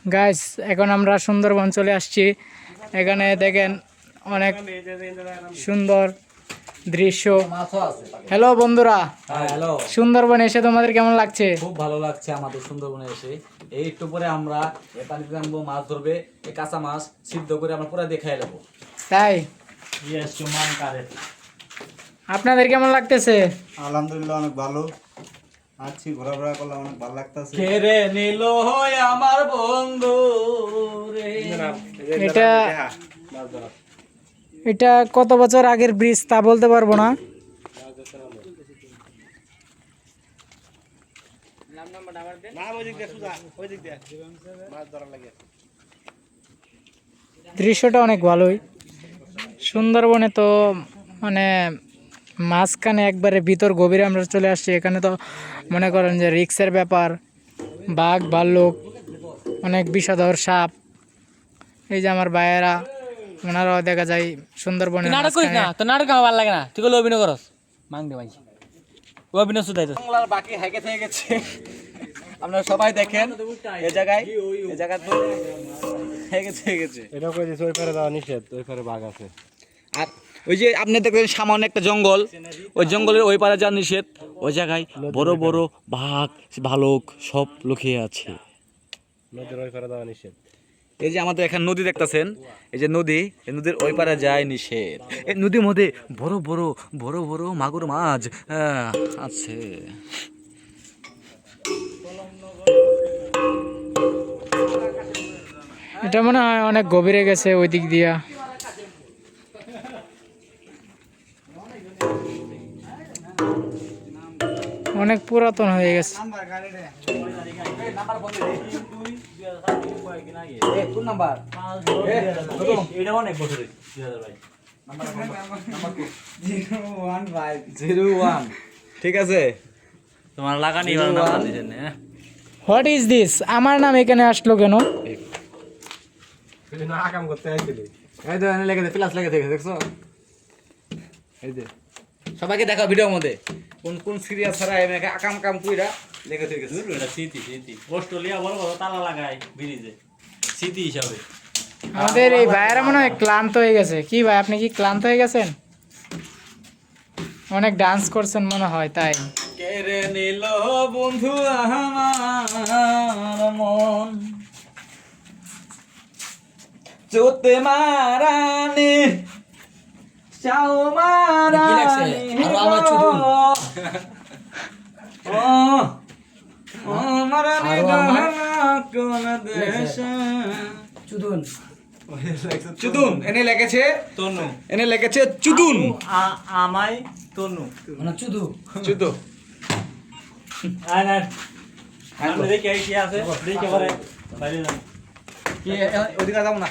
Guys এখন আমরা সুন্দরবন চলে আসছি। এখানে দেখেন অনেক সুন্দর দৃশ্য। হ্যালো বন্ধুরা, হ্যালো, সুন্দরবনে এসে তোমাদের কেমন লাগছে? খুব ভালো লাগছে আমাদের সুন্দরবনে এসে। এই একটু পরে আমরা এই পানিতে নামবো, মাছ ধরবে। এই কাঁচা মাছ সিদ্ধ করে আমরা পুরো দিয়ে খেয়ে নেবো। তাই আপনাদের কেমন লাগতেছে? আলহামদুলিল্লাহ অনেক ভালো আছি, ঘোরাফেরা করলাম, অনেক ভালো লাগতেছে। কেড়ে নিল আমার বন্ধু রে। এটা এটা কত বছর আগের ব্রিজ তা বলতে পারবো না। দৃশ্যটা অনেক ভালোই। সুন্দরবনে তো মানে মাঝখানে একবারে ভিতর গভীরে আমরা চলে আসছি। এখানে তো মনে করেন যে রিক্সের ব্যাপার, বাঘ ভাল্লুক, অনেক বিষধর সাপ। এই যে আমার ভাইয়েরা, ওনারাও দেখা যায় সুন্দরবনে। নাটক করিস না, তো নাটক আমার ভালো লাগে না। তুই গুলো অভিনয় করস, মাং দে ভাই, ও অভিনয় শুধাই তো। বাংলার বাকি হেগে থেকে গেছে, আপনারা সবাই দেখেন। এই জায়গায় তো হেগে থেকে গেছে। এটা কই দিছে ওই পারে যাওয়া নিষেধ, ওই পারে বাঘ আছে। আর ওই যে আপনি দেখবেন সামান্য একটা জঙ্গল, ওই জঙ্গলের ওই পারে যাওয়া নিষেধ। ওই জায়গায় বড় বড় বাঘ ভালুক সব লুকিয়ে আছে। নদীর ওই পারে যাওয়া নিষেধ। এই যে আমাদের এখানে নদী দেখতেছেন, এই যে নদী, এই নদীর ওই পারে যায় নিষেধ। এই নদীর মধ্যে বড় বড় বড় বড় মাগুর মাছ আছে। এটা মনে হয় অনেক গভীরে গেছে ওই দিক দিয়া। অনেক পুরাতন হয়ে গেছে। কোন নাম্বার? ঠিক আছে, তোমার লাগানি হোয়াট ইজ দিস? আমার নাম এখানে আসলো কেন? না কাম করতে আইছিলি। এই তো এনে লেগে দে, প্লাস লেগে দেখে দেখছো? এই যে সবাইকে দেখা ভিডিওর মধ্যে কোন কোন সিরিয়াস ছাড়া এমনি আকাম কাম কইরা লেগে থেকে গেছে। এটা স্মৃতি অস্ট্রেলিয়া বড় বড় তালা লাগায় ব্রিজে, স্মৃতি হিসাবে। আমাদের এই ভাইয়েরা মনে হয় ক্লান্ত হয়ে গেছে। কি ভাই, আপনি কি ক্লান্ত হয়ে গেছেন? অনেক ডান্স করছেন মনে হয়, তাই। কেড়ে নিল বন্ধু আমার মন, চোতে মারানি চাও মারানি ও মারানি কোন দেশে চুদুন চুদুন এনে লেগেছে তনু, এনে লেগেছে চুদুন আমায় তনু মানে চুদু চুদু। আয় না আমরা দেখি কি আছে, দেখি পরে বাইরে যান। কি ওদিকে যাবো না?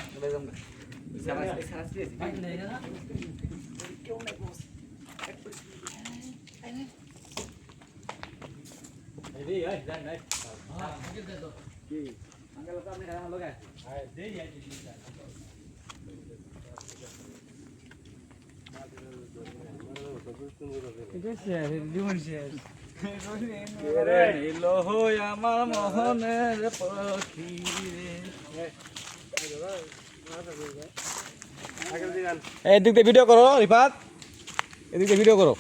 আমার মোহনের পাখি এদিক দিয়ে ভিডিও করো রিফাত, এদিক দিয়ে ভিডিও করো।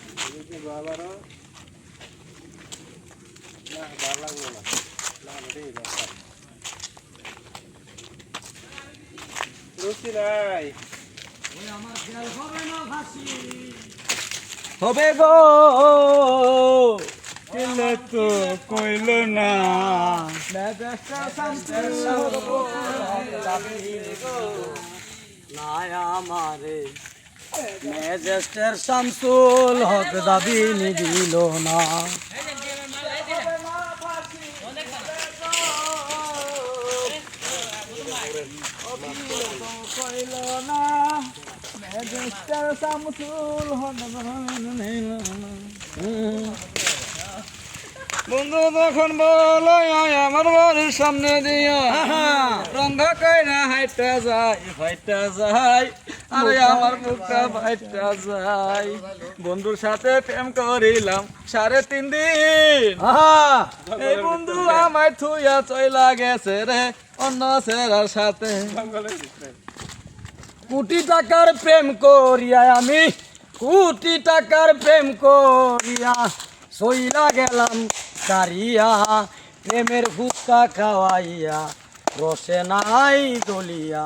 হবে গো তো কইল না আমারে ম্যাজিস্ট্রেট শামসুল হক দাবি দিল না। বন্ধু তখন বলো আমার বাড়ির সামনে দিয়া রঙ্গা কইরা হাইটা যায় ফাইটা যায় আরে আমার মুখটা ফাইটা যায় বন্ধুর সাথে প্রেম করিলাম 3.5 দিন এই বন্ধু আমায় থুইয়া চইলা গেছে রে অন্য ছেলের সাথে কোটি টাকার প্রেম করিয়া আমি কোটি টাকার প্রেম করিয়া সইলা গেলাম কারিয়া প্রেমের ফুচকা খাওয়াইয়া রসে নাই দলিয়া